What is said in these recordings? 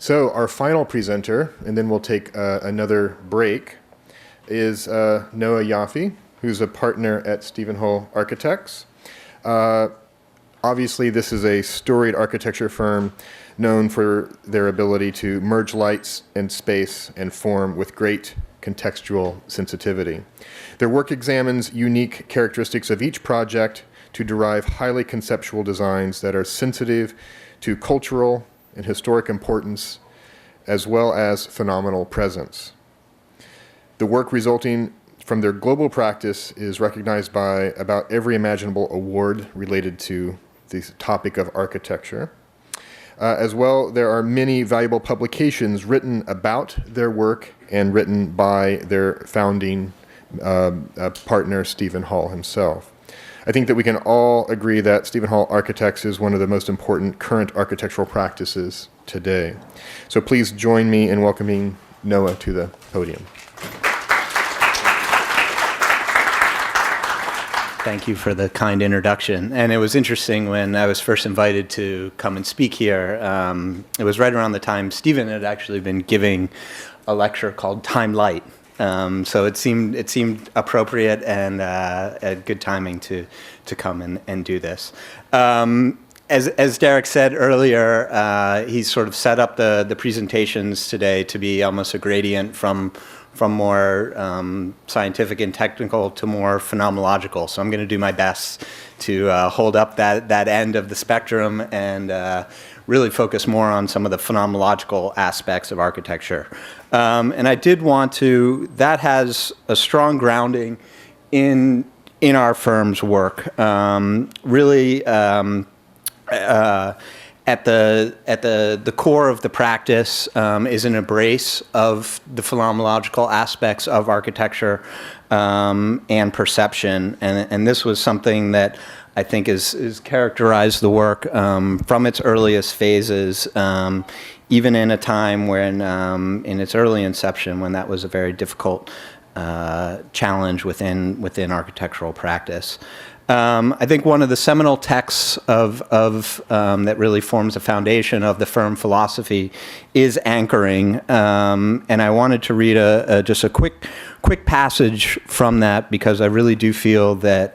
So our final presenter, and then we'll take another break, is Noah Yaffe, who's a partner at Steven Holl Architects. Obviously, this is a storied architecture firm known for their ability to merge lights and space and form with great contextual sensitivity. Their work examines unique characteristics of each project to derive highly conceptual designs that are sensitive to cultural and historic importance, as well as phenomenal presence. The work resulting from their global practice is recognized by about every imaginable award related to the topic of architecture. As well, there are many valuable publications written about their work and written by their founding partner, Steven Holl himself. I think that we can all agree that Steven Holl Architects is one of the most important current architectural practices today. So please join me in welcoming Noah to the podium. Thank you for the kind introduction. And it was interesting when I was first invited to come and speak here. It was right around the time Steven had actually been giving a lecture called Time Light. So it seemed appropriate and good timing to come and do this. As Derek said earlier, he sort of set up the presentations today to be almost a gradient from more scientific and technical to more phenomenological. So I'm going to do my best to hold up that end of the spectrum and really focus more on some of the phenomenological aspects of architecture. And I did want to, that has a strong grounding in our firm's work. Really, at the core of the practice is an embrace of the phenomenological aspects of architecture and perception, and this was something that I think is characterized the work from its earliest phases, even in a time when, in its early inception, when that was a very difficult challenge within architectural practice. I think one of the seminal texts of that really forms the foundation of the firm philosophy is Anchoring, and I wanted to read just a quick passage from that because I really do feel that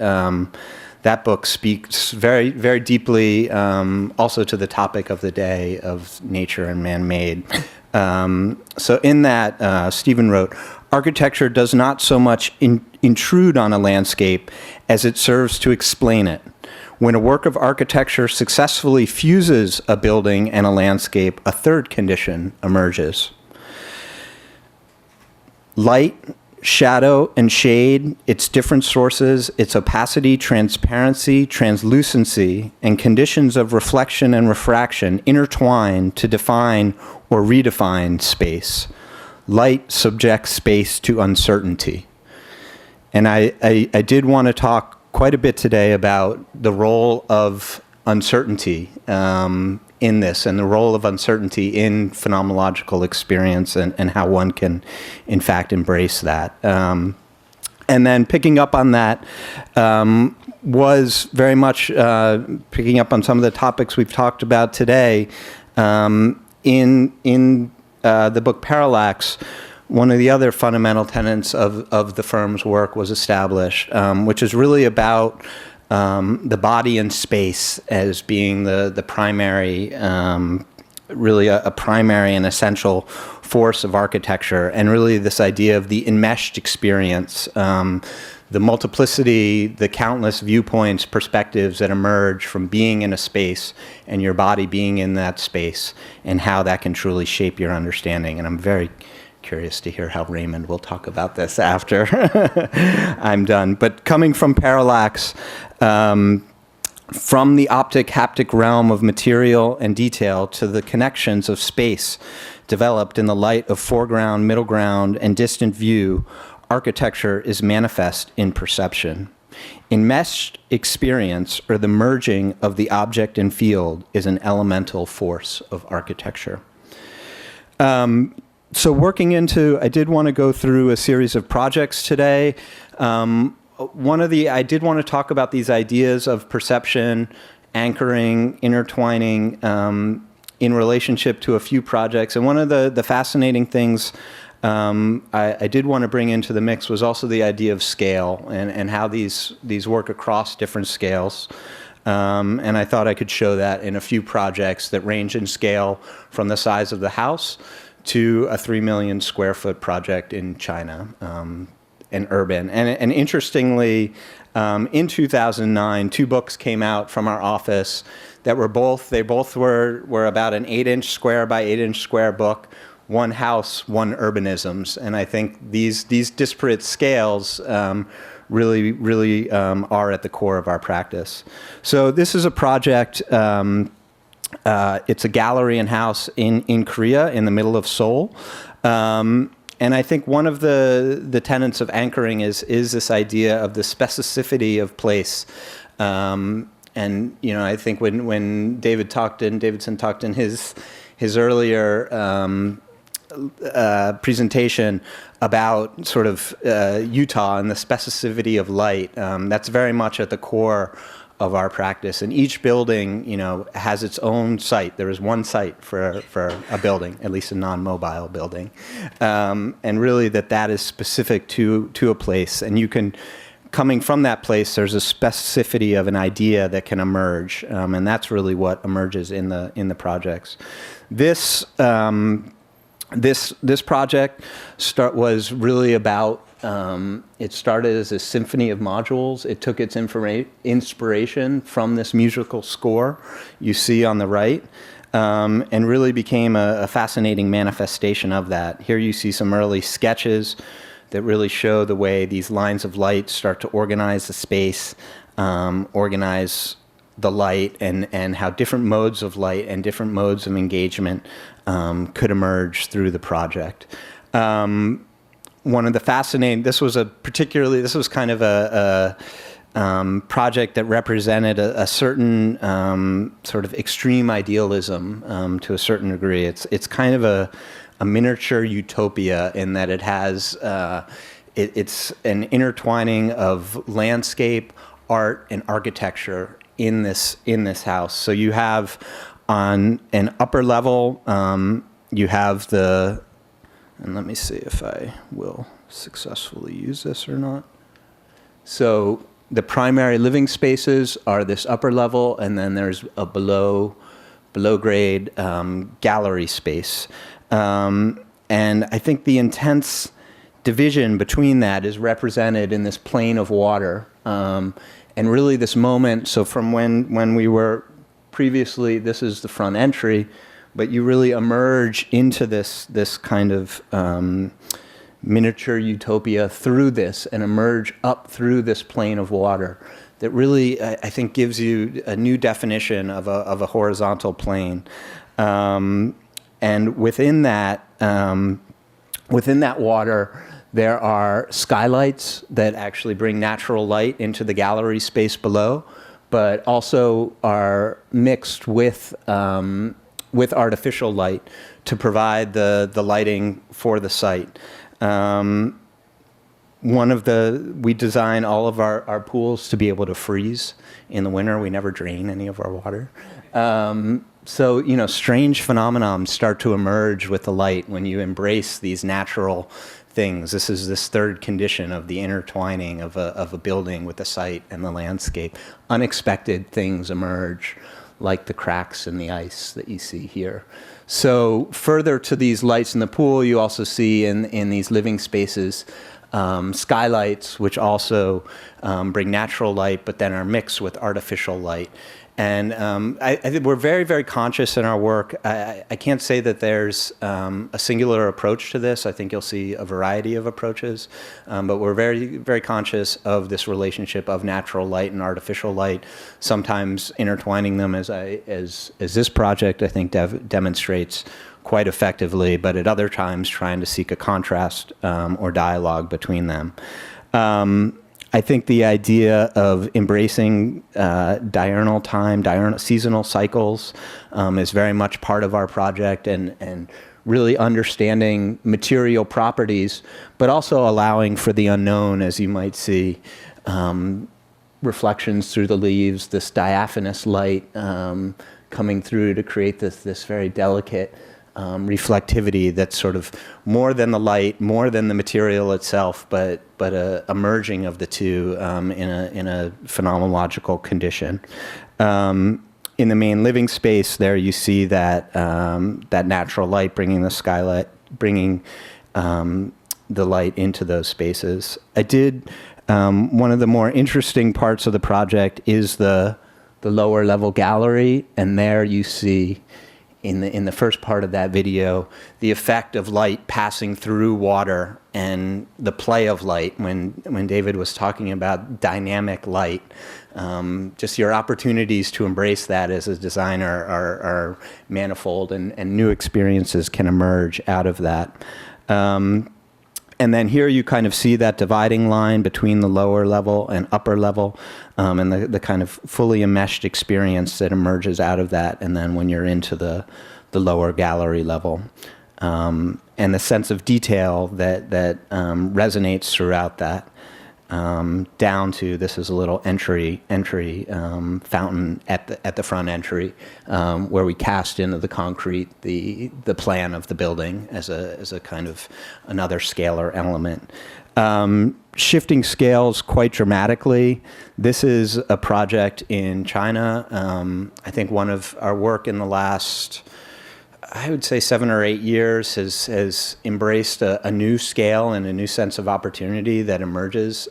that book speaks very, very deeply also to the topic of the day of nature and man-made. So in that, Steven wrote, "Architecture does not so much intrude on a landscape as it serves to explain it. When a work of architecture successfully fuses a building and a landscape, a third condition emerges. Light, shadow, and shade, its different sources, its opacity, transparency, translucency, and conditions of reflection and refraction intertwine to define or redefine space. Light subjects space to uncertainty." And I did want to talk quite a bit today about the role of uncertainty in this, and the role of uncertainty in phenomenological experience, and how one can, in fact, embrace that. And then picking up on that was very much picking up on some of the topics we've talked about today. In the book Parallax, one of the other fundamental tenets of the firm's work was established, which is really about the body and space as being the primary, really a primary and essential force of architecture, and really this idea of the enmeshed experience, the multiplicity, the countless viewpoints, perspectives that emerge from being in a space and your body being in that space, and how that can truly shape your understanding. And I'm very curious to hear how Raymond will talk about this after I'm done. But coming from Parallax, from the optic haptic realm of material and detail to the connections of space developed in the light of foreground, middle ground, and distant view, architecture is manifest in perception. Enmeshed experience, or the merging of the object and field, is an elemental force of architecture. So working into, I did want to go through a series of projects today. I did want to talk about these ideas of perception, anchoring, intertwining in relationship to a few projects. And one of the fascinating things I did want to bring into the mix was also the idea of scale and how these work across different scales. And I thought I could show that in a few projects that range in scale from the size of the house to a 3 million square foot project in China, and urban. And interestingly, in 2009, 2 books came out from our office that were both about an 8-inch square by 8-inch square book, One House, One Urbanisms. And I think these disparate scales really are at the core of our practice. So this is a project, it's a gallery and house in Korea in the middle of Seoul. And I think one of the tenets of anchoring is this idea of the specificity of place. And I think when Davidson talked in his earlier presentation about sort of Utah and the specificity of light, that's very much at the core of our practice. And each building, has its own site. There is one site for a building, at least a non-mobile building. And really that is specific to a place. And you can, coming from that place, there's a specificity of an idea that can emerge. And that's really what emerges in the projects. This project was really about, it started as a symphony of modules. It took its inspiration from this musical score you see on the right, and really became a fascinating manifestation of that. Here you see some early sketches that really show the way these lines of light start to organize the space, organize the light, and how different modes of light and different modes of engagement could emerge through the project. One of the fascinating, this was kind of a project that represented a certain sort of extreme idealism to a certain degree. It's kind of a miniature utopia in that it has, it's an intertwining of landscape, art, and architecture in this house. So you have on an upper level, you have and let me see if I will successfully use this or not. So the primary living spaces are this upper level, and then there's a below grade gallery space. And I think the intense division between that is represented in this plane of water. And really this moment, so from when we were previously, this is the front entry, but you really emerge into this kind of miniature utopia through this and emerge up through this plane of water that really, I think, gives you a new definition of a horizontal plane. And within that water, there are skylights that actually bring natural light into the gallery space below, but also are mixed with artificial light to provide the lighting for the site. We design all of our pools to be able to freeze in the winter. We never drain any of our water. So, strange phenomena start to emerge with the light when you embrace these natural things. This is this third condition of the intertwining of a building with the site and the landscape. Unexpected things emerge, like the cracks in the ice that you see here. So further to these lights in the pool, you also see in these living spaces skylights, which also bring natural light, but then are mixed with artificial light. And I think we're very, very conscious in our work. I can't say that there's a singular approach to this. I think you'll see a variety of approaches, but we're very, very conscious of this relationship of natural light and artificial light, sometimes intertwining them as this project, I think, demonstrates quite effectively, but at other times trying to seek a contrast or dialogue between them. I think the idea of embracing diurnal time, seasonal cycles is very much part of our project, and really understanding material properties, but also allowing for the unknown, as you might see, reflections through the leaves, this diaphanous light coming through to create this very delicate reflectivity that's sort of more than the light, more than the material itself, but a merging of the two in a phenomenological condition. In the main living space there, you see that that natural light bringing the skylight, bringing the light into those spaces. I did, one of the more interesting parts of the project is the lower level gallery, and there you see in the first part of that video the effect of light passing through water and the play of light. When David was talking about dynamic light, just your opportunities to embrace that as a designer are manifold, and new experiences can emerge out of that. And then here you kind of see that dividing line between the lower level and upper level, and the kind of fully enmeshed experience that emerges out of that, and then when you're into the lower gallery level. And the sense of detail that resonates throughout that, down to this is a little entry fountain at the front entry, where we cast into the concrete the plan of the building as a kind of another scalar element. Shifting scales quite dramatically. This is a project in China. I think one of our work in the last, I would say 7 or 8 years has embraced a new scale and a new sense of opportunity that emerges,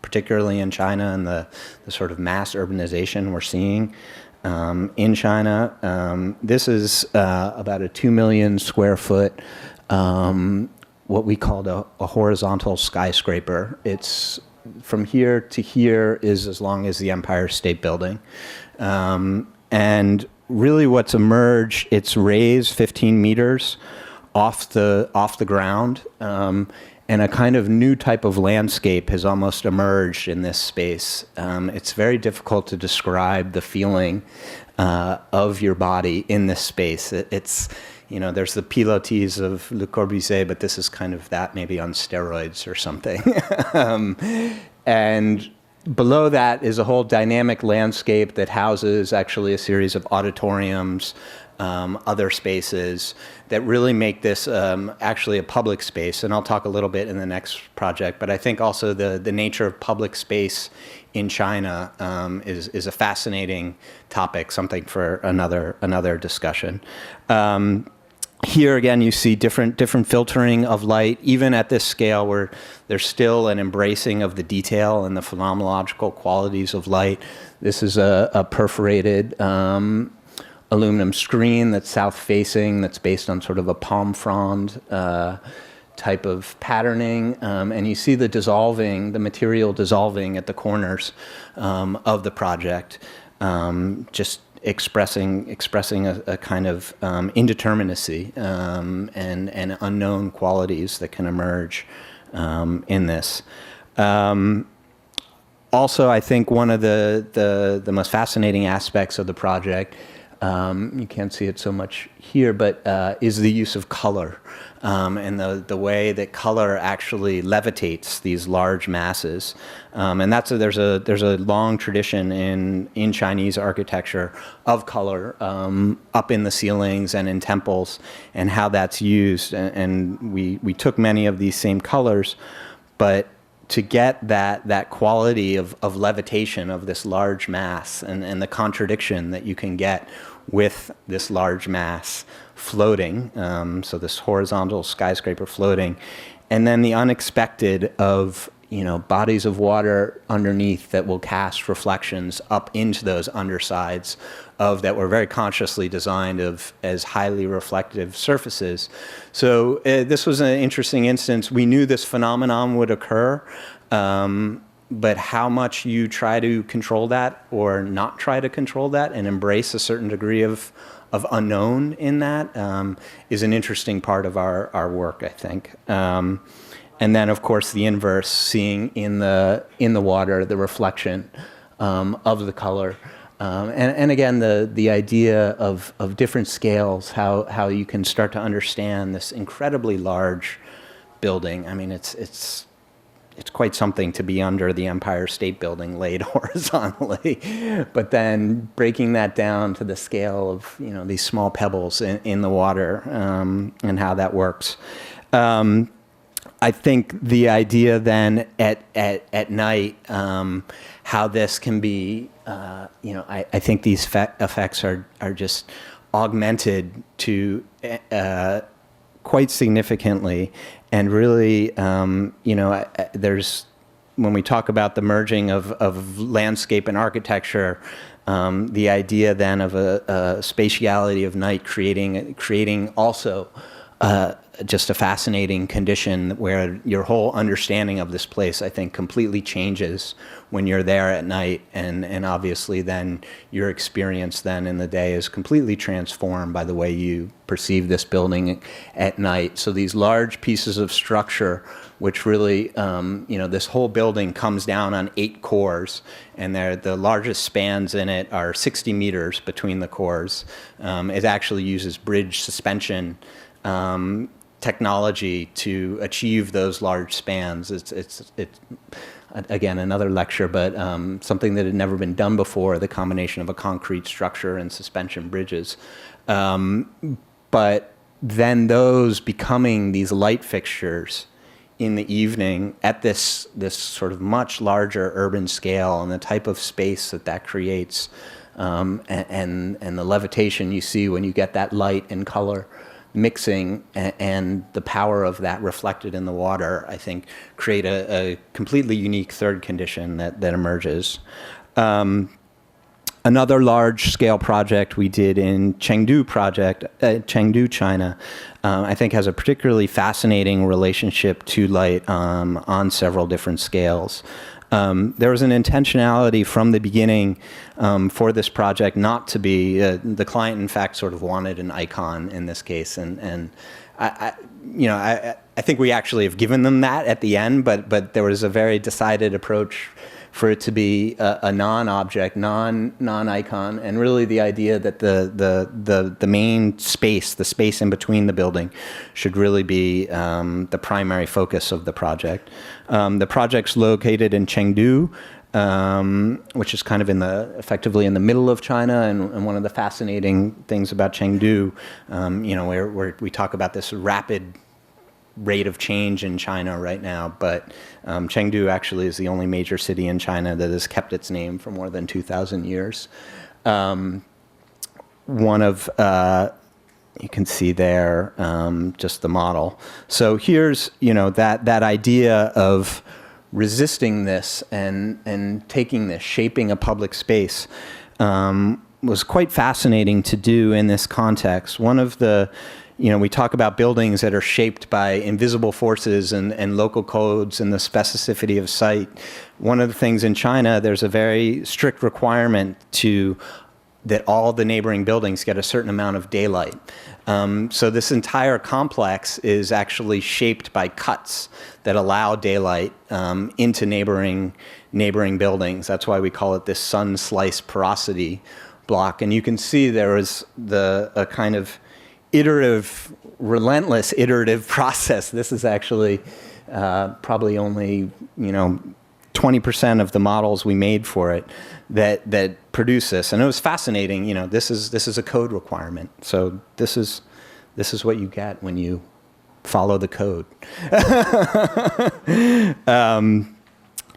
particularly in China and the sort of mass urbanization we're seeing in China. This is about a 2 million square foot, what we called a horizontal skyscraper. It's from here to here is as long as the Empire State Building. And really what's emerged, it's raised 15 meters off the ground, and a kind of new type of landscape has almost emerged in this space. It's very difficult to describe the feeling of your body in this space. It's, you know, there's the pilotis of Le Corbusier, but this is kind of that, maybe on steroids or something. And below that is a whole dynamic landscape that houses actually a series of auditoriums, other spaces that really make this actually a public space. And I'll talk a little bit in the next project, but I think also the nature of public space in China is a fascinating topic, something for another discussion. Here again, you see different filtering of light, even at this scale where there's still an embracing of the detail and the phenomenological qualities of light. This is a perforated aluminum screen that's south-facing, that's based on sort of a palm frond type of patterning, and you see the material dissolving at the corners of the project, just expressing a kind of indeterminacy and unknown qualities that can emerge in this. Also, I think one of the most fascinating aspects of the project, you can't see it so much here, but is the use of color, and the way that color actually levitates these large masses. And there's a long tradition in Chinese architecture of color up in the ceilings and in temples, and how that's used. And we took many of these same colors, but to get that quality of levitation of this large mass, and the contradiction that you can get with this large mass floating, so this horizontal skyscraper floating, and then the unexpected of, you know, bodies of water underneath that will cast reflections up into those undersides of that were very consciously designed as highly reflective surfaces. So this was an interesting instance. We knew this phenomenon would occur, but how much you try to control that or not try to control that and embrace a certain degree of unknown in that is an interesting part of our work, I think. And then, of course, the inverse, seeing in the water the reflection of the color. And again, the idea of different scales, how you can start to understand this incredibly large building. I mean, it's it's quite something to be under the Empire State Building laid horizontally, but then breaking that down to the scale of, you know, these small pebbles in the water, and how that works. I think the idea then at night, how this can be, you know, I think these effects are just augmented to quite significantly, and really, you know, there's, when we talk about the merging of landscape and architecture, the idea then of a spatiality of night creating also just a fascinating condition where your whole understanding of this place, I think, completely changes when you're there at night, and obviously then your experience then in the day is completely transformed by the way you perceive this building at night. So these large pieces of structure, which really, you know, this whole building comes down on 8 cores, and the largest spans in it are 60 meters between the cores. It actually uses bridge suspension technology to achieve those large spans. It's again, another lecture, but something that had never been done before, the combination of a concrete structure and suspension bridges. But then those becoming these light fixtures in the evening at this sort of much larger urban scale, and the type of space that creates, and the levitation you see when you get that light and color mixing, and the power of that reflected in the water, I think, create a completely unique third condition that emerges. Another large-scale project we did in Chengdu, China, I think has a particularly fascinating relationship to light on several different scales. There was an intentionality from the beginning for this project not to be, the client in fact sort of wanted an icon in this case, and I think we actually have given them that at the end, but there was a very decided approach for it to be a non-object, non-icon, and really the idea that the main space, the space in between the building, should really be the primary focus of the project. The project's located in Chengdu, which is kind of effectively in the middle of China, and one of the fascinating things about Chengdu, you know, where we talk about this rapid rate of change in China right now, but Chengdu actually is the only major city in China that has kept its name for more than 2,000 years. One of, you can see there, just the model. So here's, you know, that idea of resisting this and taking this, shaping a public space, was quite fascinating to do in this context. One of the, you know, we talk about buildings that are shaped by invisible forces and local codes and the specificity of site. One of the things in China, there's a very strict requirement that all the neighboring buildings get a certain amount of daylight. So this entire complex is actually shaped by cuts that allow daylight into neighboring buildings. That's why we call it this sun slice porosity block. And you can see there is a kind of relentless iterative process. This is actually probably only, you know, 20% of the models we made for it that produce this, and it was fascinating. You know, this is a code requirement. So this is what you get when you follow the code.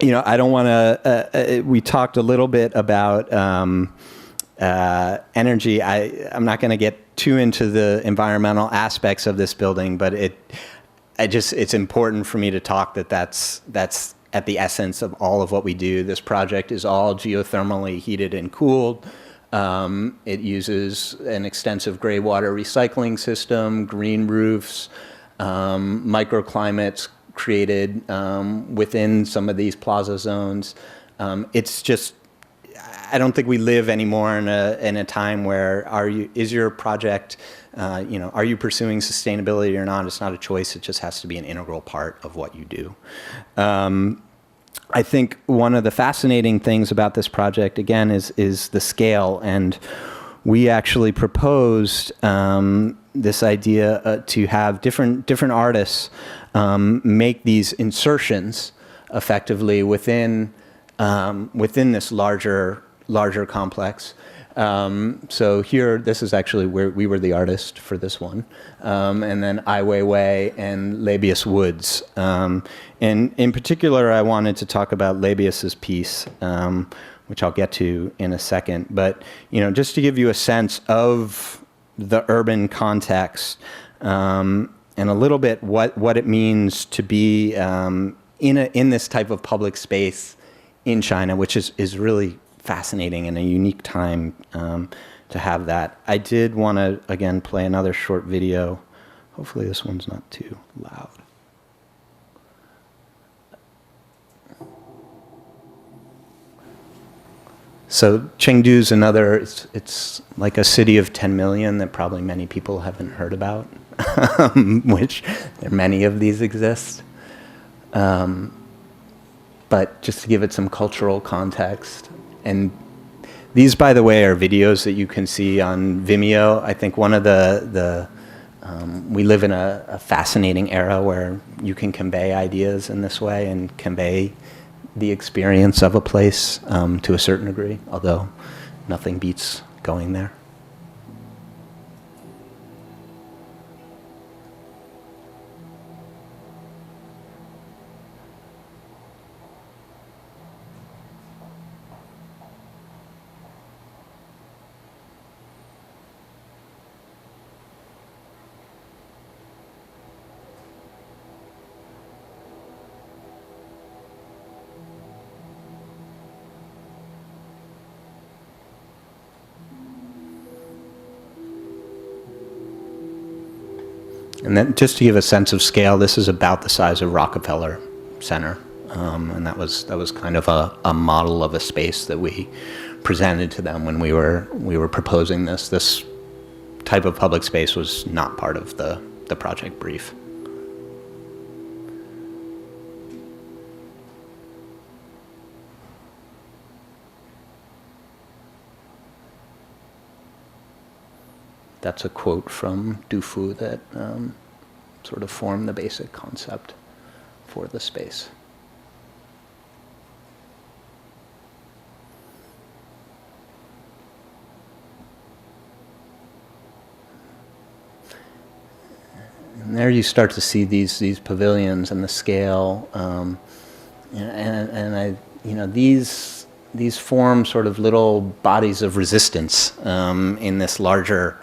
You know, I don't want to. We talked a little bit about energy. I'm not going to get too into the environmental aspects of this building, but it's important for me to talk that's at the essence of all of what we do. This project is all geothermally heated and cooled. It uses an extensive gray water recycling system, green roofs, microclimates created within some of these plaza zones. It's just, I don't think we live anymore in a time where is your project, you know, are you pursuing sustainability or not? It's not a choice. It just has to be an integral part of what you do. I think one of the fascinating things about this project, again, is the scale. And we actually proposed this idea to have different artists make these insertions effectively within this larger complex. So here, this is actually where we were the artist for this one. And then Ai Weiwei and Labius Woods. And in particular, I wanted to talk about Labius's piece, which I'll get to in a second. But, just to give you a sense of the urban context, and a little bit what it means to be in this type of public space in China, which is really fascinating and a unique time to have that. I did want to, again, play another short video. Hopefully this one's not too loud. So Chengdu's another, it's like a city of 10 million that probably many people haven't heard about, which many of these exist. But just to give it some cultural context, and these, by the way, are videos that you can see on Vimeo. I think one of we live in a fascinating era where you can convey ideas in this way and convey the experience of a place to a certain degree, although nothing beats going there. And then, just to give a sense of scale, this is about the size of Rockefeller Center, and that was kind of a model of a space that we presented to them when we were proposing this. This type of public space was not part of the project brief. That's a quote from Du Fu that sort of formed the basic concept for the space. And there you start to see these pavilions and the scale, these form sort of little bodies of resistance in this larger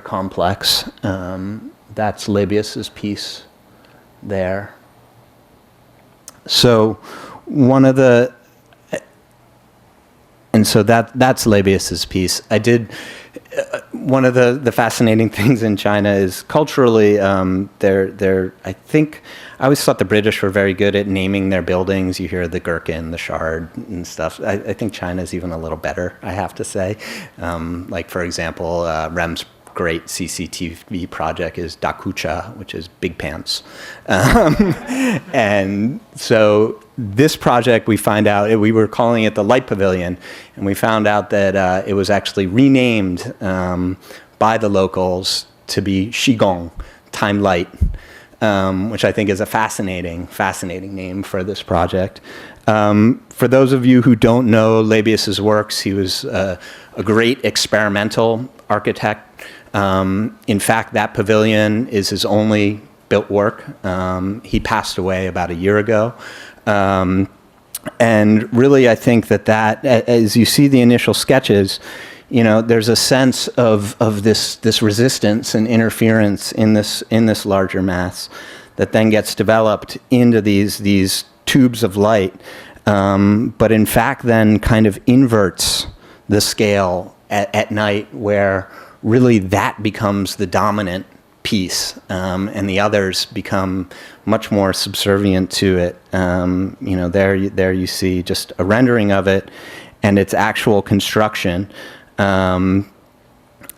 complex. That's Labius's piece there. So that's Labius's piece. I did. One of the fascinating things in China is culturally, I think, I always thought the British were very good at naming their buildings. You hear the Gherkin, the Shard, and stuff. I think China's even a little better, I have to say. Like, for example, Rem's great CCTV project is Dakucha, which is big pants. And so this project, we find out, we were calling it the Light Pavilion, and we found out that it was actually renamed by the locals to be Shigong, Time Light, which I think is a fascinating name for this project. For those of you who don't know Labius's works, he was a great experimental architect. In fact, that pavilion is his only built work. He passed away about a year ago. And really, I think that as you see the initial sketches, there's a sense of this resistance and interference in this larger mass that then gets developed into these tubes of light, but in fact then kind of inverts the scale at night, where really that becomes the dominant piece, and the others become much more subservient to it. There you see just a rendering of it and its actual construction, and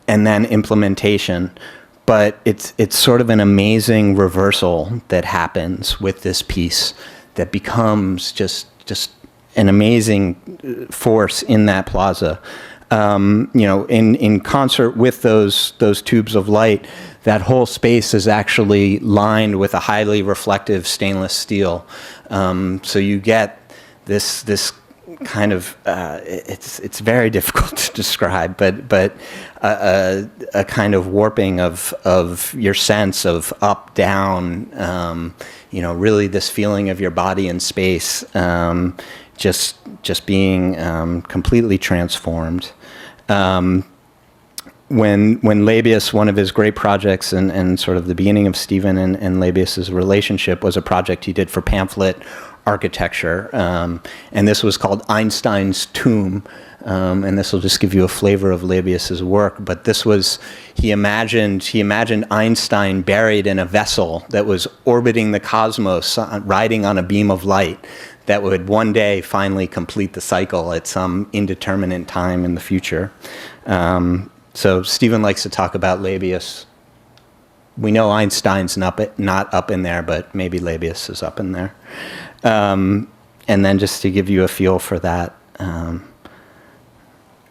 then implementation. But it's sort of an amazing reversal that happens with this piece that becomes just an amazing force in that plaza. in concert with those tubes of light, that whole space is actually lined with a highly reflective stainless steel. So you get this kind of it's very difficult to describe, but a kind of warping of your sense of up, down. Really this feeling of your body in space, just being completely transformed. When Labius, one of his great projects and sort of the beginning of Steven and Labius's relationship was a project he did for pamphlet architecture, and this was called Einstein's Tomb, and this will just give you a flavor of Labius's work. But this was, he imagined Einstein buried in a vessel that was orbiting the cosmos, riding on a beam of light that would one day finally complete the cycle at some indeterminate time in the future. So Steven likes to talk about Labius. We know Einstein's not up in there, but maybe Labius is up in there. And then just to give you a feel for that,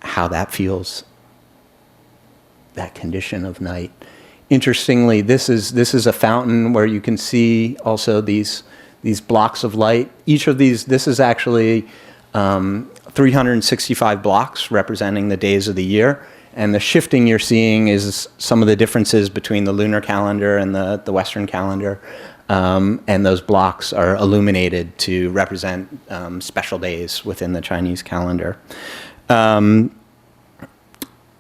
how that feels, that condition of night. Interestingly, this is a fountain where you can see also these blocks of light. Each of these, this is actually 365 blocks representing the days of the year. And the shifting you're seeing is some of the differences between the lunar calendar and the Western calendar. And those blocks are illuminated to represent special days within the Chinese calendar.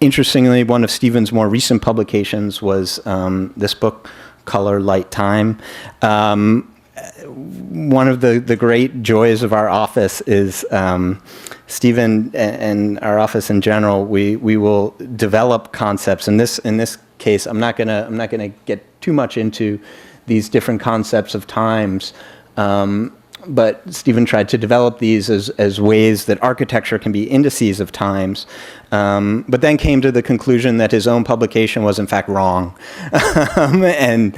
Interestingly, one of Steven's more recent publications was this book, Color, Light, Time. One of the great joys of our office is Steven and our office in general. We will develop concepts. In this case, I'm not gonna get too much into these different concepts of times, but Steven tried to develop these as ways that architecture can be indices of times, but then came to the conclusion that his own publication was in fact wrong, and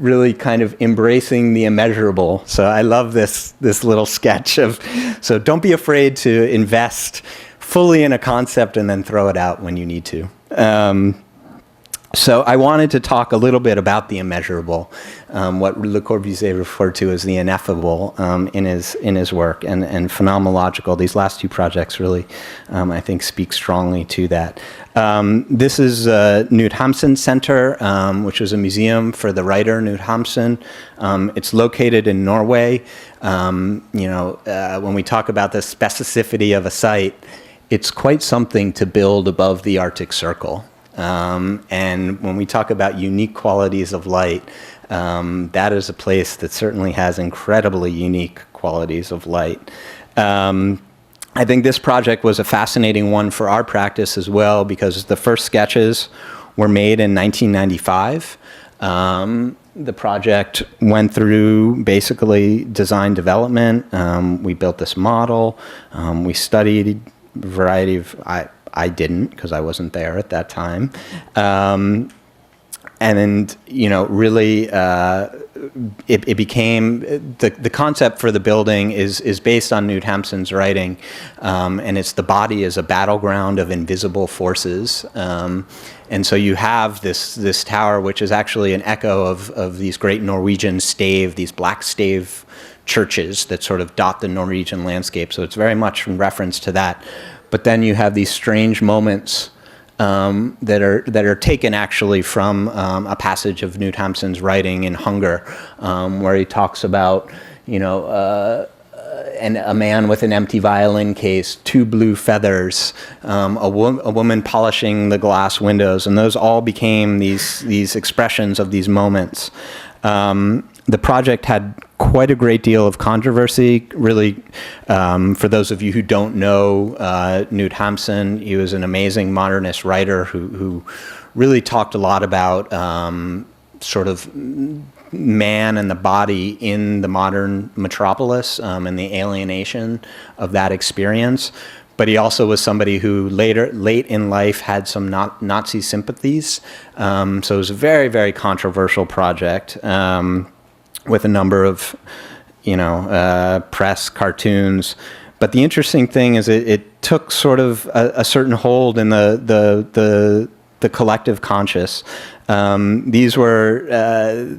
really kind of embracing the immeasurable. So I love this little sketch of, so don't be afraid to invest fully in a concept and then throw it out when you need to. So I wanted to talk a little bit about the immeasurable, what Le Corbusier referred to as the ineffable in his work, and phenomenological. These last two projects really, I think, speak strongly to that. This is Knud Hamsun Center, which is a museum for the writer Knud Hamsun. It's located in Norway. When we talk about the specificity of a site, it's quite something to build above the Arctic Circle. And when we talk about unique qualities of light, that is a place that certainly has incredibly unique qualities of light. I think this project was a fascinating one for our practice as well, because the first sketches were made in 1995. The project went through basically design development. We built this model. We studied a variety of... I didn't, because I wasn't there at that time. And really, it became, the concept for the building is based on Knud Hamsun's writing, and it's the body as a battleground of invisible forces. And so you have this tower, which is actually an echo of these great Norwegian stave, these black stave churches that sort of dot the Norwegian landscape. So it's very much in reference to that. But then you have these strange moments that are taken actually from a passage of Knud Hamsun's writing in Hunger, where he talks about, a man with an empty violin case, two blue feathers, a woman polishing the glass windows, and those all became these expressions of these moments. The project had quite a great deal of controversy, really. For those of you who don't know Knud Hamsun, he was an amazing modernist writer who really talked a lot about sort of man and the body in the modern metropolis and the alienation of that experience. But he also was somebody who late in life had some Nazi sympathies. So it was a very, very controversial project. With a number of, press, cartoons, But the interesting thing is it took sort of a certain hold in the collective conscious. These were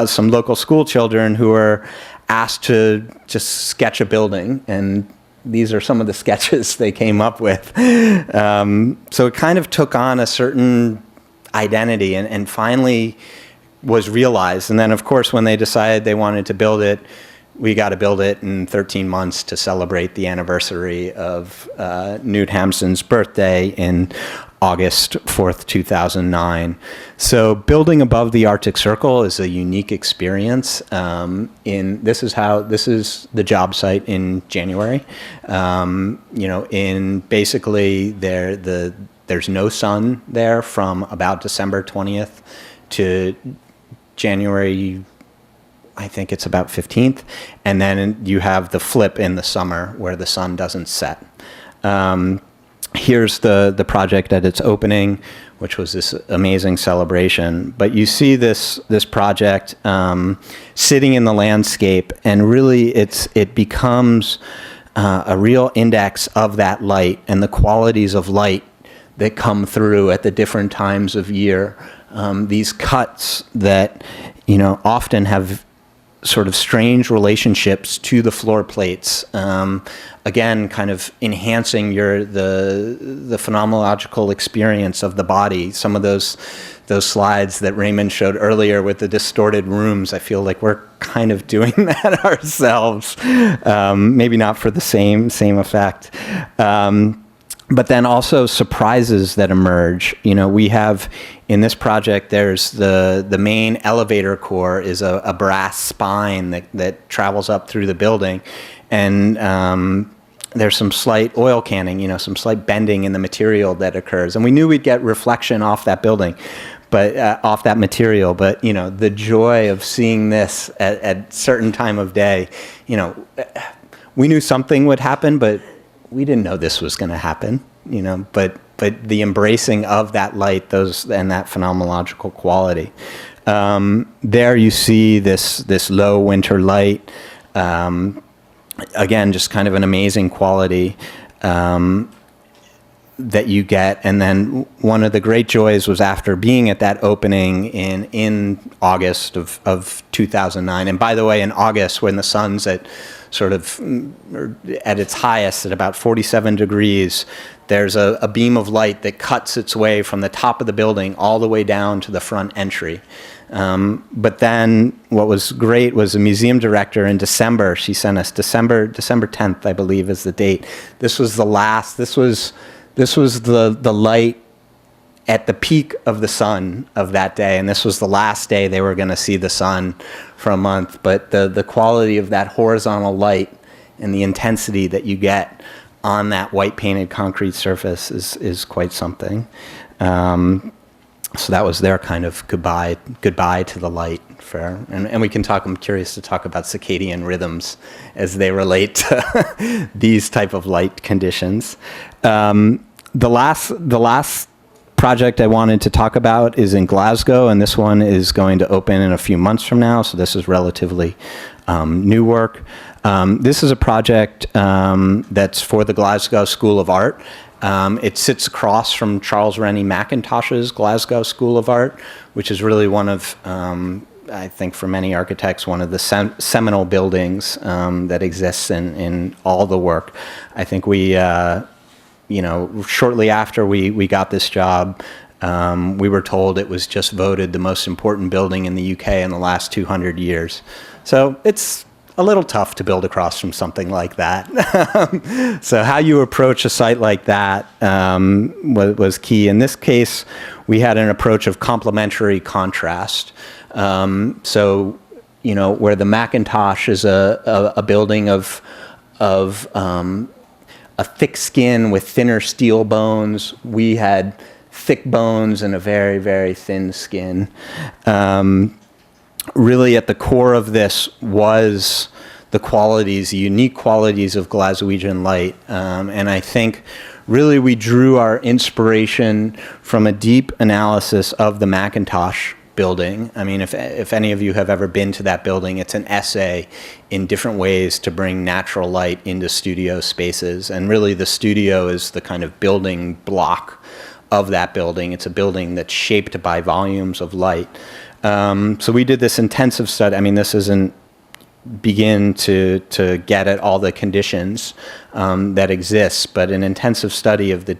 some local school children who were asked to just sketch a building, and these are some of the sketches they came up with. So it kind of took on a certain identity and finally was realized. And then, of course, when they decided they wanted to build it, we got to build it in 13 months to celebrate the anniversary of Knut Hamsun's birthday in August 4th, 2009. So building above the Arctic Circle is a unique experience. This is the job site in January. In basically there's no sun there from about December 20th to January, I think it's about 15th, and then you have the flip in the summer where the sun doesn't set. Here's the project at its opening, which was this amazing celebration. But you see this project sitting in the landscape, and really it becomes a real index of that light and the qualities of light that come through at the different times of year. These cuts that often have sort of strange relationships to the floor plates. Again, kind of enhancing the phenomenological experience of the body. Some of those slides that Raymond showed earlier with the distorted rooms, I feel like we're kind of doing that ourselves. Maybe not for the same effect. But then also surprises that emerge. We have in this project, there's the main elevator core is a brass spine that travels up through the building, and there's some slight oil canning, some slight bending in the material that occurs. And we knew we'd get reflection off that building, but off that material. But the joy of seeing this at certain time of day, we knew something would happen, but we didn't know this was going to happen, but the embracing of that light, and that phenomenological quality. There you see this low winter light. Again, just kind of an amazing quality that you get. And then one of the great joys was after being at that opening in August of 2009. And by the way, in August, when the sun's at its highest at about 47 degrees, there's a beam of light that cuts its way from the top of the building all the way down to the front entry. But then what was great was the museum director in December, she sent us December 10th, I believe is the date. This was the light at the peak of the sun of that day, and this was the last day they were going to see the sun for a month. But the quality of that horizontal light and the intensity that you get on that white painted concrete surface is quite something. So that was their kind of goodbye to the light. And we can talk. I'm curious to talk about circadian rhythms as they relate to these type of light conditions. The last project I wanted to talk about is in Glasgow, and this one is going to open in a few months from now. So this is relatively new work. This is a project that's for the Glasgow School of Art. It sits across from Charles Rennie Mackintosh's Glasgow School of Art, which is really one of, I think for many architects, one of the seminal buildings that exists in all the work. I think we, shortly after we got this job, we were told it was just voted the most important building in the UK in the last 200 years. So it's a little tough to build across from something like that. So how you approach a site like that was key. In this case, we had an approach of complementary contrast. So, where the Mackintosh is a building of a thick skin with thinner steel bones, we had thick bones and a very, very thin skin. Really at the core of this was the unique qualities of Glaswegian light. And I think really we drew our inspiration from a deep analysis of the Mackintosh building. I mean, if any of you have ever been to that building, it's an essay in different ways to bring natural light into studio spaces. And really the studio is the kind of building block of that building. It's a building that's shaped by volumes of light. So we did this intensive study. I mean, this isn't begin to get at all the conditions that exist, but an intensive study of the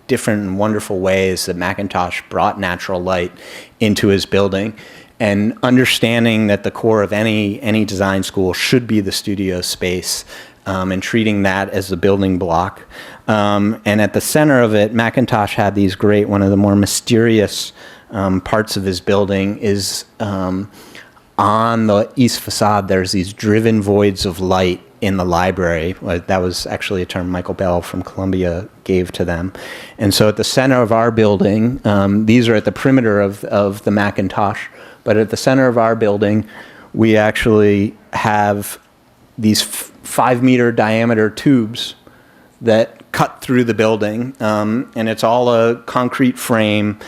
different and wonderful ways that Macintosh brought natural light into his building, and understanding that the core of any design school should be the studio space, and treating that as the building block. And at the center of it, Macintosh had these great, one of the more mysterious parts of his building is on the east facade, there's these driven voids of light in the library. That was actually a term Michael Bell from Columbia gave to them. And so at the center of our building, these are at the perimeter of the Macintosh, but at the center of our building, we actually have these 5-meter diameter tubes that cut through the building, and it's all a concrete frame.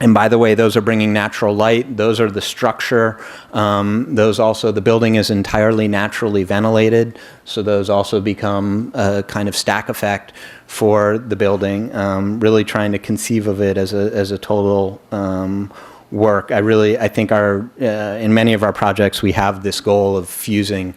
And by the way, those are bringing natural light. Those are the structure. Those also, the building is entirely naturally ventilated, so those also become a kind of stack effect for the building. Really trying to conceive of it as a total work. I think in many of our projects we have this goal of fusing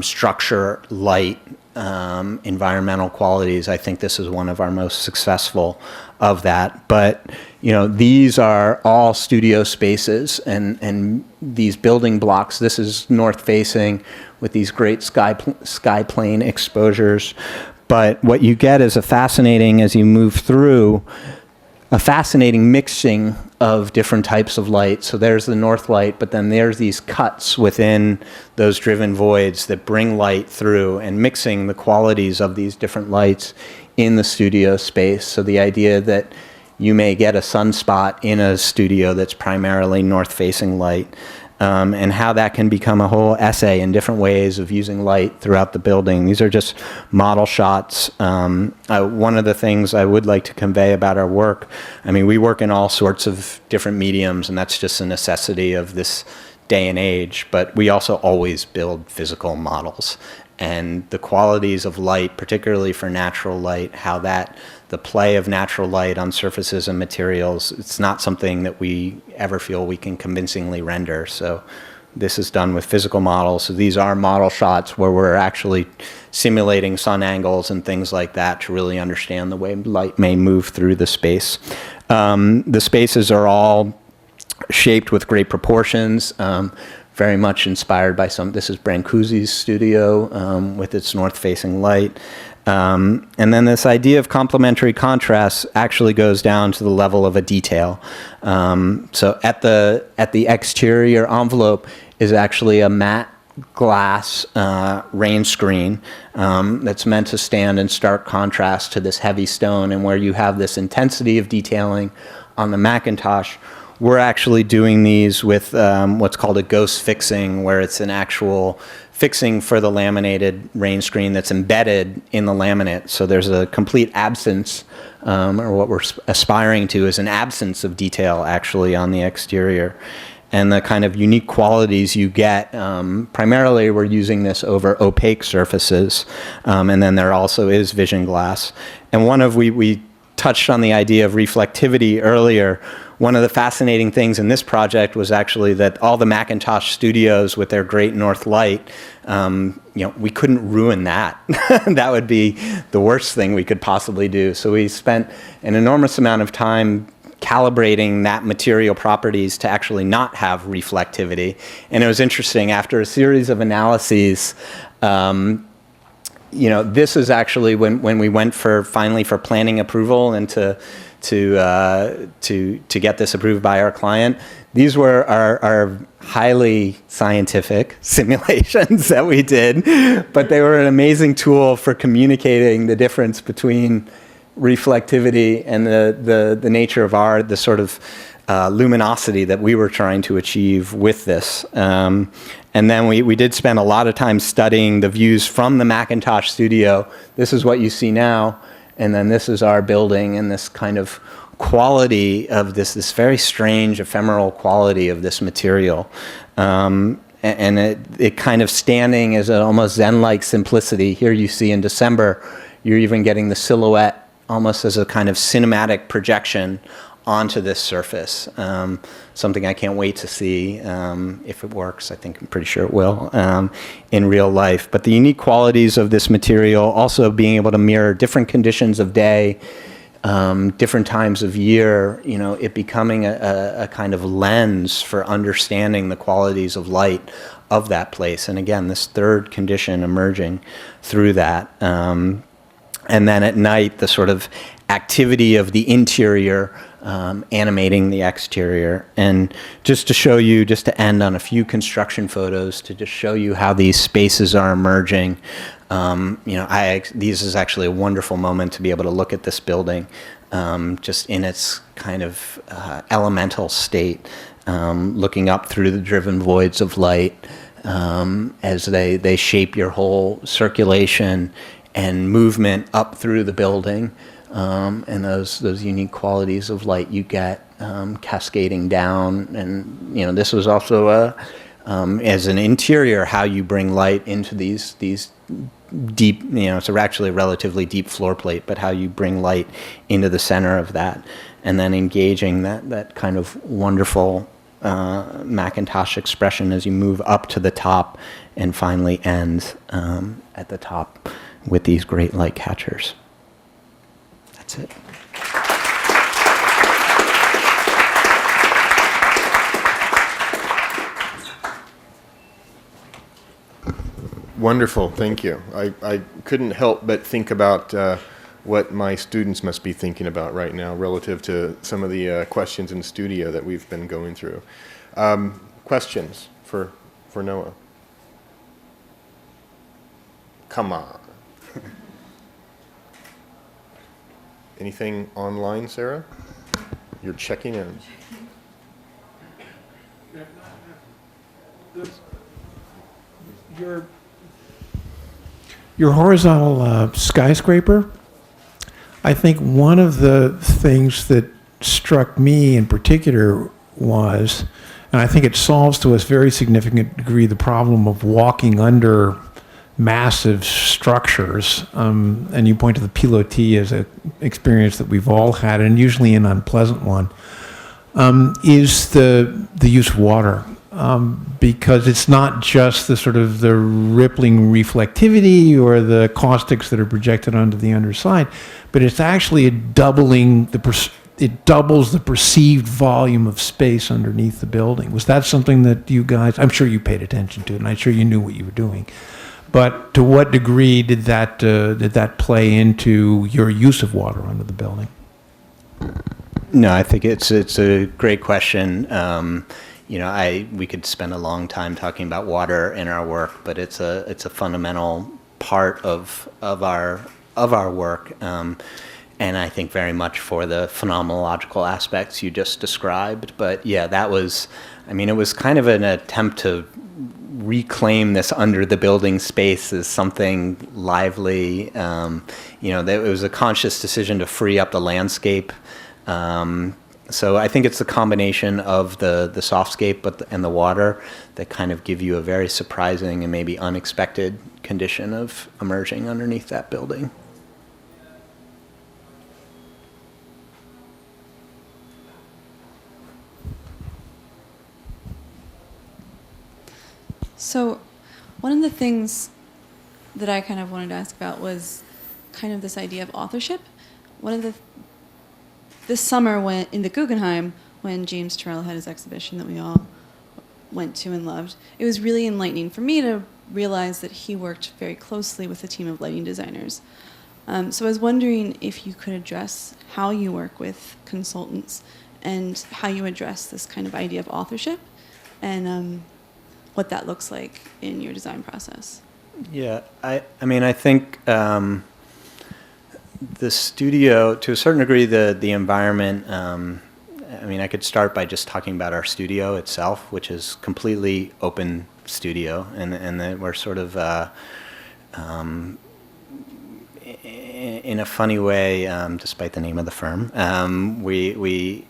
structure, light, environmental qualities. I think this is one of our most successful of that. But these are all studio spaces, and these building blocks. This is north facing with these great sky plane exposures. But what you get is as you move through, a fascinating mixing of different types of light. So there's the north light, but then there's these cuts within those driven voids that bring light through, and mixing the qualities of these different lights in the studio space. So the idea that you may get a sunspot in a studio that's primarily north-facing light, and how that can become a whole essay in different ways of using light throughout the building. These are just model shots. One of the things I would like to convey about our work, I mean, we work in all sorts of different mediums, and that's just a necessity of this day and age, but we also always build physical models. And the qualities of light, particularly for natural light, how the play of natural light on surfaces and materials, it's not something that we ever feel we can convincingly render. So this is done with physical models. So these are model shots where we're actually simulating sun angles and things like that to really understand the way light may move through the space. The spaces are all shaped with great proportions. Very much inspired by this is Brancusi's studio with its north-facing light. And then this idea of complementary contrast actually goes down to the level of a detail. So at the exterior envelope is actually a matte glass rain screen that's meant to stand in stark contrast to this heavy stone, and where you have this intensity of detailing on the Macintosh. We're actually doing these with what's called a ghost fixing, where it's an actual fixing for the laminated rain screen that's embedded in the laminate. So there's a complete absence, or what we're aspiring to is an absence of detail actually on the exterior. And the kind of unique qualities you get, primarily we're using this over opaque surfaces, and then there also is vision glass. And we touched on the idea of reflectivity earlier. One of the fascinating things in this project was actually that all the Macintosh studios with their great north light, we couldn't ruin that. That would be the worst thing we could possibly do. So we spent an enormous amount of time calibrating that material properties to actually not have reflectivity. And it was interesting, after a series of analyses, this is actually when we went finally for planning approval and to get this approved by our client. These were our highly scientific simulations that we did, but they were an amazing tool for communicating the difference between reflectivity and the nature of the sort of luminosity that we were trying to achieve with this. And then we did spend a lot of time studying the views from the Macintosh studio. This is what you see now, and then this is our building in this kind of quality of this very strange ephemeral quality of this material. And it kind of standing as an almost Zen-like simplicity. Here you see in December, you're even getting the silhouette almost as a kind of cinematic projection onto this surface. Something I can't wait to see if it works. I'm pretty sure it will in real life. But the unique qualities of this material, also being able to mirror different conditions of day, different times of year, it becoming a kind of lens for understanding the qualities of light of that place. And again, this third condition emerging through that. And then at night, the sort of activity of the interior animating the exterior. And just to show you, just to end on a few construction photos, to just show you how these spaces are emerging. This is actually a wonderful moment to be able to look at this building just in its kind of elemental state, looking up through the driven voids of light as they shape your whole circulation and movement up through the building, and those unique qualities of light you get cascading down. And this was also as an interior, how you bring light into these deep, it's actually a relatively deep floor plate, but how you bring light into the center of that, and then engaging that kind of wonderful Macintosh expression as you move up to the top and finally end at the top with these great light catchers. That's it. Wonderful, thank you. I couldn't help but think about what my students must be thinking about right now relative to some of the questions in studio that we've been going through. Questions for Noah? Come on. Anything online, Sarah? You're checking in. Your horizontal skyscraper, I think one of the things that struck me in particular was, and I think it solves to a very significant degree the problem of walking under massive structures, and you point to the pilotis as an experience that we've all had, and usually an unpleasant one, is the use of water. Because it's not just the sort of the rippling reflectivity or the caustics that are projected onto the underside, but it's actually it doubles the perceived volume of space underneath the building. Was that something that you guys, I'm sure you paid attention to, and I'm sure you knew what you were doing, but to what degree did that play into your use of water under the building? No, I think it's a great question. We could spend a long time talking about water in our work, but it's a fundamental part of our work, and I think very much for the phenomenological aspects you just described. But yeah, it was kind of an attempt to reclaim this under the building space as something lively. It was a conscious decision to free up the landscape. So I think it's the combination of the softscape and the water that kind of give you a very surprising and maybe unexpected condition of emerging underneath that building. So one of the things that I kind of wanted to ask about was kind of this idea of authorship. This summer in the Guggenheim, when James Turrell had his exhibition that we all went to and loved, it was really enlightening for me to realize that he worked very closely with a team of lighting designers. So I was wondering if you could address how you work with consultants and how you address this kind of idea of authorship and what that looks like in your design process. Yeah, I think the studio, to a certain degree, the environment, I could start by just talking about our studio itself, which is completely open studio, and that we're sort of in a funny way, despite the name of the firm, the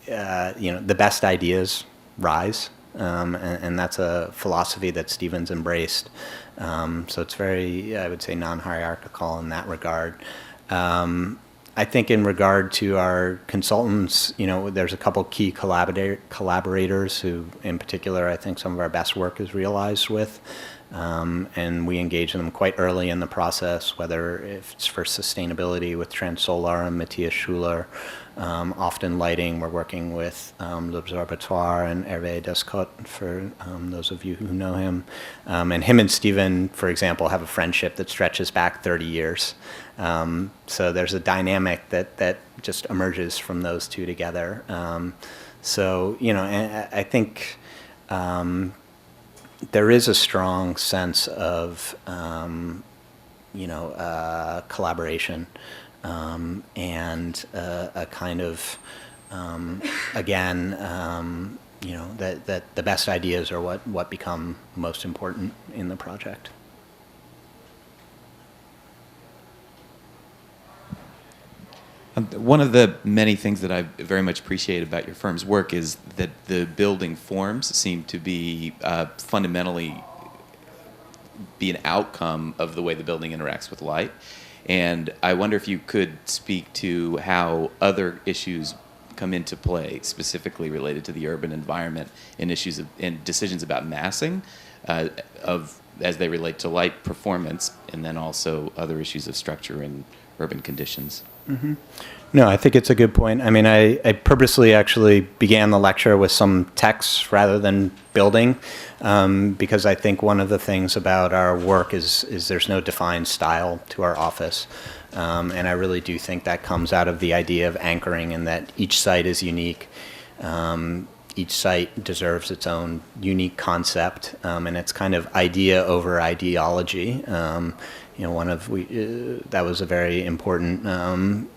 best ideas rise, and that's a philosophy that Steven's embraced. So it's very, I would say, non-hierarchical in that regard. I think in regard to our consultants, there's a couple key collaborators who, in particular, I think some of our best work is realized with. And we engage them quite early in the process, whether it's for sustainability with Trans-Solar and Matthias Schuler, often lighting, we're working with L'Observatoire and Hervé Descotte, for those of you who know him. And him and Steven, for example, have a friendship that stretches back 30 years. So there's a dynamic that just emerges from those two together. I think there is a strong sense of, collaboration, and a kind of, that the best ideas are what become most important in the project. One of the many things that I very much appreciate about your firm's work is that the building forms seem to be fundamentally be an outcome of the way the building interacts with light. And I wonder if you could speak to how other issues come into play, specifically related to the urban environment, and issues and decisions about massing as they relate to light performance, and then also other issues of structure and urban conditions. Mm-hmm. No, I think it's a good point. I mean, I purposely actually began the lecture with some text rather than building, because I think one of the things about our work is there's no defined style to our office. And I really do think that comes out of the idea of anchoring, and that each site is unique. Each site deserves its own unique concept, and it's kind of idea over ideology. That was a very important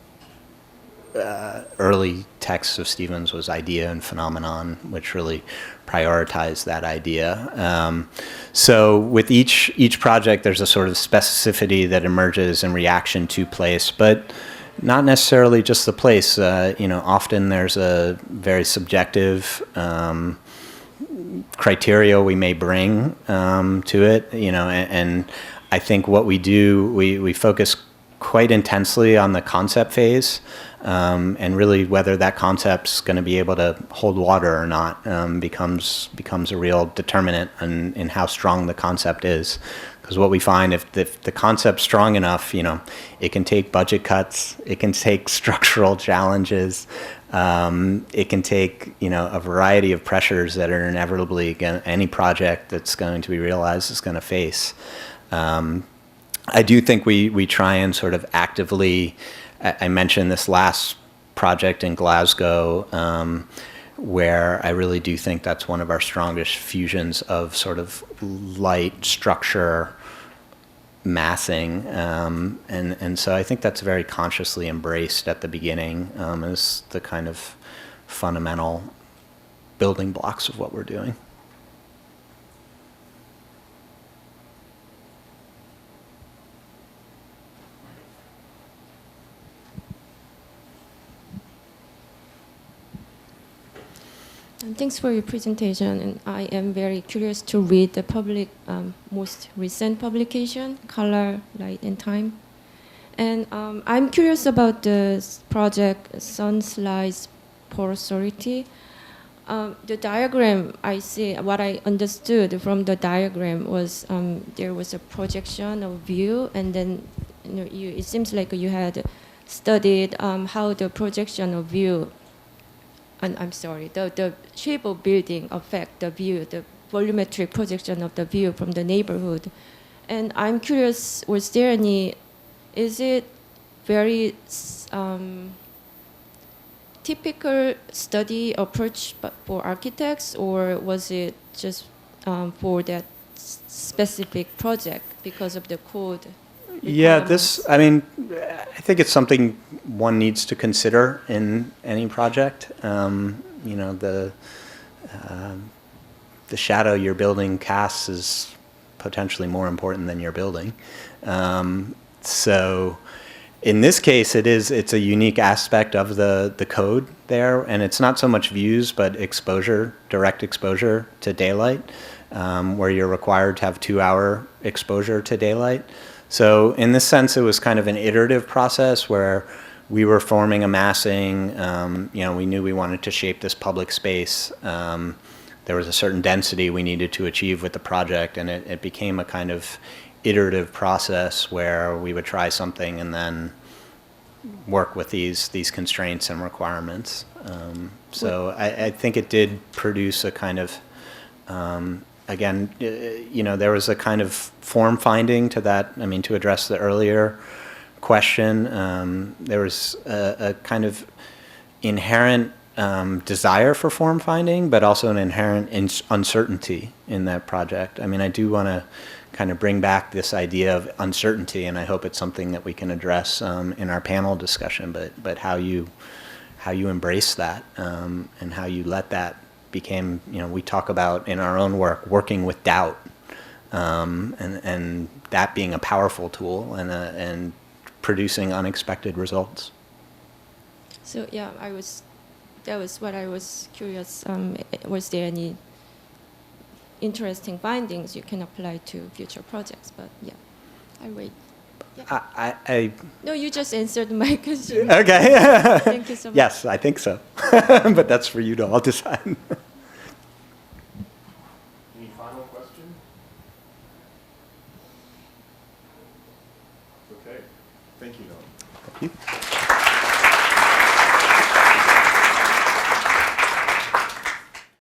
early text of Steven's was Idea and Phenomenon, which really prioritized that idea. So with each project, there's a sort of specificity that emerges in reaction to place, but not necessarily just the place. Often there's a very subjective criteria we may bring to it, and I think what we do, we focus quite intensely on the concept phase, and really whether that concept's going to be able to hold water or not becomes a real determinant in how strong the concept is. Because what we find, if the concept's strong enough, it can take budget cuts, it can take structural challenges, it can take a variety of pressures that are inevitably any project that's going to be realized is going to face. I do think we try and sort of actively, I mentioned this last project in Glasgow, where I really do think that's one of our strongest fusions of sort of light, structure, massing, and so I think that's very consciously embraced at the beginning as the kind of fundamental building blocks of what we're doing. Thanks for your presentation, and I am very curious to read the most recent publication, Color, Light, and Time. And I'm curious about the project Sunlight's Porosity. The diagram I see, what I understood from the diagram was there was a projection of view, and then it seems like you had studied how the projection of view. And I'm sorry, the shape of building affect the view, the volumetric projection of the view from the neighborhood. And I'm curious, is it very typical study approach for architects, or was it just for that specific project because of the code? Yeah, I think it's something one needs to consider in any project. The shadow your building casts is potentially more important than your building. So In this case, it's a unique aspect of the code there, and it's not so much views, but exposure, direct exposure to daylight, where you're required to have 2-hour exposure to daylight. So in this sense, it was kind of an iterative process where we were forming a massing. We knew we wanted to shape this public space. There was a certain density we needed to achieve with the project, and it became a kind of iterative process where we would try something and then work with these constraints and requirements. So I think it did produce a kind of, again, there was a kind of form finding to that. I mean, to address the earlier question, there was a kind of inherent desire for form finding, but also an inherent uncertainty in that project. I mean, I do want to kind of bring back this idea of uncertainty, and I hope it's something that we can address in our panel discussion. But how you embrace that and how you let that became, we talk about in our own work working with doubt, and that being a powerful tool and producing unexpected results. So yeah, that was what I was curious. Was there any interesting findings you can apply to future projects? But yeah, I wait. Yeah. No, you just answered my question. Okay. Thank you so much. Yes, I think so. But that's for you to all decide. Any final question? Okay. Thank you, Noam. Thank you.